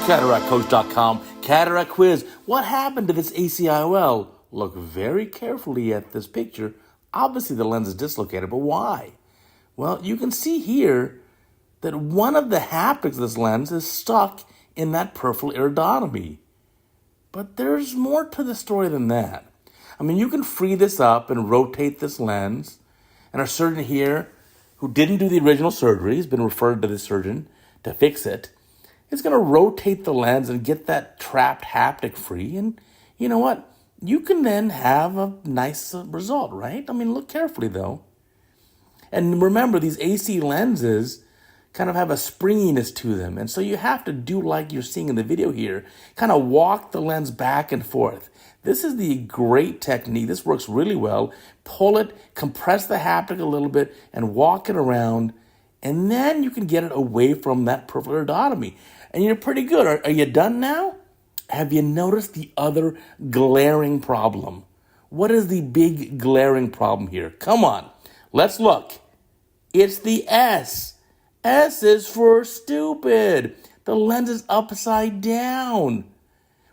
CataractCoach.com, Cataract Quiz. What happened to this AC-IOL? Look very carefully at this picture. Obviously the lens is dislocated, but why? Well, you can see here that one of the haptics of this lens is stuck in that peripheral iridotomy. But there's more to the story than that. I mean, you can free this up and rotate this lens. And our surgeon here, who didn't do the original surgery, has been referred to the surgeon to fix it, is going to rotate the lens and get that trapped haptic free. And you know what? You can then have a nice result, right? I mean, look carefully, though. And remember, these AC lenses kind of have a springiness to them. And so you have to do like you're seeing in the video here, kind of walk the lens back and forth. This is the great technique. This works really well. Pull it, compress the haptic a little bit, and walk it around. And then you can get it away from that peripheral iridotomy. And you're pretty good. Are you done now? Have you noticed the other glaring problem? What is the big glaring problem here? Come on, let's look. It's the S. S is for stupid. The lens is upside down.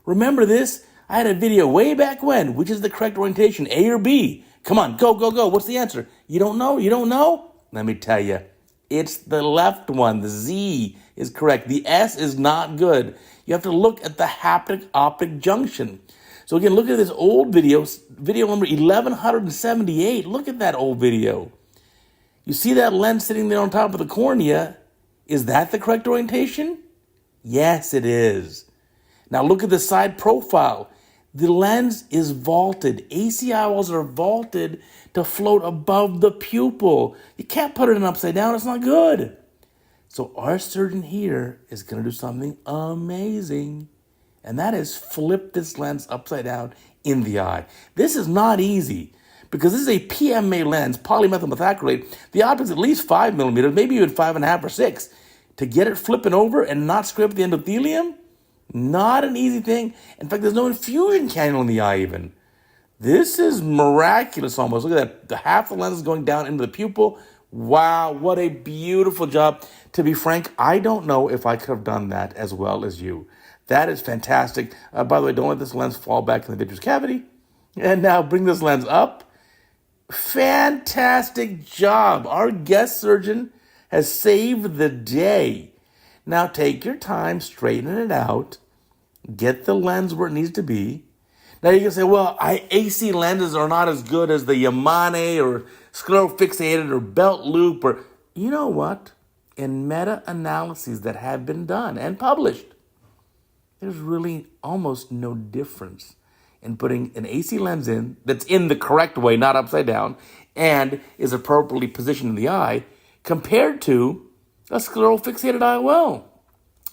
Remember this? I had a video way back when. Which is the correct orientation, A or B? Come on, go, go, go. What's the answer? You don't know? You don't know? Let me tell you. It's the left one. The Z is correct. The S is not good. You have to look at the haptic-optic junction. So again, look at this old video number 1178. Look at that old video. You see that lens sitting there on top of the cornea? Is that the correct orientation? Yes, it is. Now look at the side profile. The lens is vaulted. AC-IOLs are vaulted to float above the pupil. You can't put it in upside down. It's not good. So our surgeon here is going to do something amazing. And that is flip this lens upside down in the eye. This is not easy because this is a PMA lens, polymethyl methacrylate. The optic's at least 5 millimeters, maybe even 5.5 or 6. To get it flipping over and not scrape the endothelium, not an easy thing. In fact, there's no infusion cannula in the eye even. This is miraculous almost. Look at that. The half the lens is going down into the pupil. Wow, what a beautiful job. To be frank, I don't know if I could have done that as well as you. That is fantastic. By the way, don't let this lens fall back in the vitreous cavity. And now bring this lens up. Fantastic job. Our guest surgeon has saved the day. Now take your time, straighten it out, get the lens where it needs to be. Now you can say, well, AC lenses are not as good as the Yamane or sclerofixated or belt loop or, you know what? In meta-analyses that have been done and published, there's really almost no difference in putting an AC lens in that's in the correct way, not upside down, and is appropriately positioned in the eye compared to a sclerofixated IOL.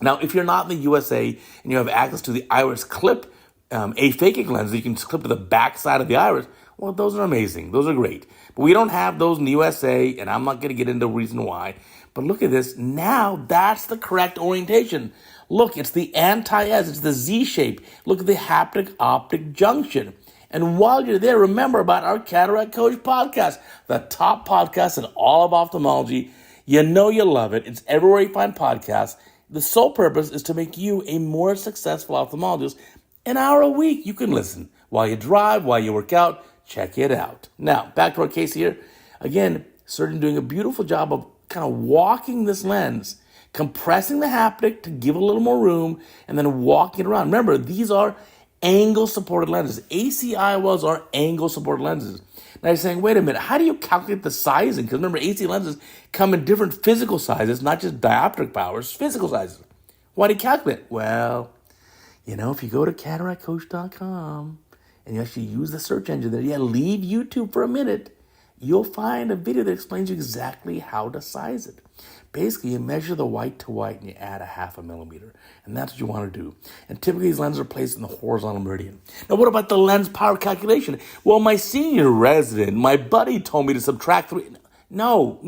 Now, if you're not in the USA and you have access to the iris clip aphakic lens that you can clip to the back side of the iris, well, those are amazing. Those are great. But we don't have those in the USA, and I'm not going to get into the reason why. But look at this. Now, that's the correct orientation. Look, it's the anti-S. It's the Z shape. Look at the haptic-optic junction. And while you're there, remember about our Cataract Coach podcast, the top podcast in all of ophthalmology. You know you love it. It's everywhere you find podcasts. The sole purpose is to make you a more successful ophthalmologist. An hour a week you can listen while you drive, while you work out. Check it out. Now, back to our case here. Again, surgeon doing a beautiful job of kind of walking this lens, compressing the haptic to give it a little more room, and then walking it around. Remember, these are angle-supported lenses. AC-IOLs are angle-supported lenses. Now you're saying, wait a minute, how do you calculate the sizing? Because remember, AC lenses come in different physical sizes, not just dioptric powers, physical sizes. Why do you calculate? Well, you know, if you go to cataractcoach.com and you actually use the search engine there, leave YouTube for a minute, you'll find a video that explains you exactly how to size it. Basically, you measure the white to white and you add 0.5 millimeter. And that's what you want to do. And typically, these lenses are placed in the horizontal meridian. Now, what about the lens power calculation? Well, my senior resident, my buddy told me to subtract 3. No.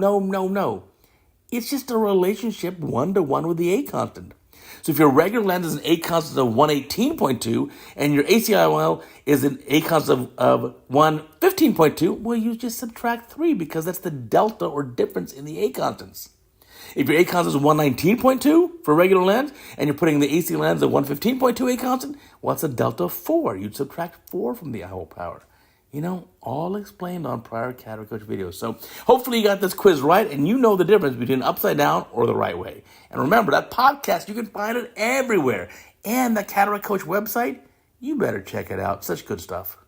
It's just a relationship 1-to-1 with the A constant. So if your regular lens is an A constant of 118.2 and your AC-IOL is an A constant of 115.2, well, you just subtract 3 because that's the delta or difference in the A constants. If your A constant is 119.2 for a regular lens, and you're putting the AC lens at 115.2 A constant, well, that's a delta 4. You'd subtract 4 from the IOL power. All explained on prior Cataract Coach videos. So hopefully you got this quiz right and you know the difference between upside down or the right way. And remember, that podcast, you can find it everywhere. And the Cataract Coach website, you better check it out. Such good stuff.